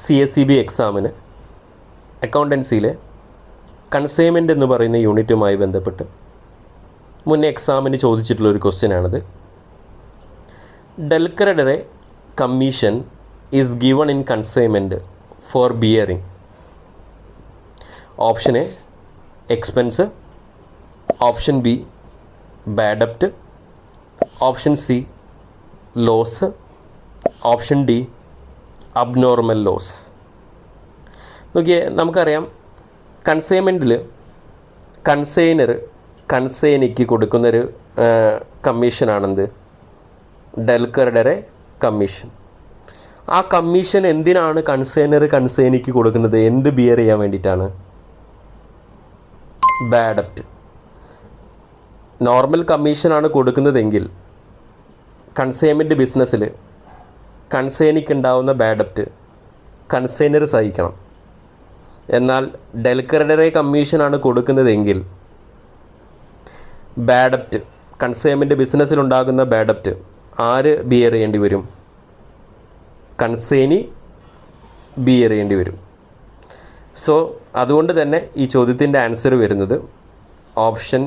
CSEB എക്സാമിന് അക്കൗണ്ടൻസിയിലെ consignment എന്ന് പറയുന്ന യൂണിറ്റുമായി ബന്ധപ്പെട്ട് മുന്നേ എക്സാമിന് ചോദിച്ചിട്ടുള്ളൊരു ക്വസ്റ്റ്യനാണിത്. Del credere commission is given in consignment for bearing. Option A expense, option B bad ഡെപ്റ്റ്, option C loss, option D abnormal loss. നോക്കിയേ, നമുക്കറിയാം കൺസൈൻമെൻറ്റിൽ കൺസൈനിക്ക് കൊടുക്കുന്നൊരു കമ്മീഷനാണെന്ത്? ഡെൽക്രെഡറെ കമ്മീഷൻ. ആ കമ്മീഷൻ എന്തിനാണ് കൺസൈനിക്ക് കൊടുക്കുന്നത്? എന്ത് ബിയർ ചെയ്യാൻ വേണ്ടിയിട്ടാണ്? ബാഡ് ഡെപ്റ്റ്. നോർമൽ കമ്മീഷനാണ് കൊടുക്കുന്നതെങ്കിൽ കൺസൈൻമെൻറ്റ് ബിസിനസ്സിൽ കൺസൈനിക്ക് ഉണ്ടാവുന്ന ബാഡ് ഡെപ്റ്റ് കൺസൈനർ സഹിക്കണം. എന്നാൽ ഡെൽക്രെഡറെ കമ്മീഷനാണ് കൊടുക്കുന്നതെങ്കിൽ ബാഡ് ഡെപ്റ്റ്, കൺസൈൻമെൻറ്റ് ബിസിനസ്സിലുണ്ടാകുന്ന ബാഡ് ഡെപ്റ്റ് ആര് ബിയർ ചെയ്യേണ്ടി വരും? കൺസൈനി ബിയർ ചെയ്യേണ്ടി വരും. സോ അതുകൊണ്ട് തന്നെ ഈ ചോദ്യത്തിൻ്റെ ആൻസർ വരുന്നത് ഓപ്ഷൻ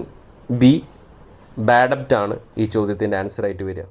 ബി ബാഡ് ഡെപ്റ്റ് ആണ് ഈ ചോദ്യത്തിൻ്റെ ആൻസറായിട്ട് വരിക.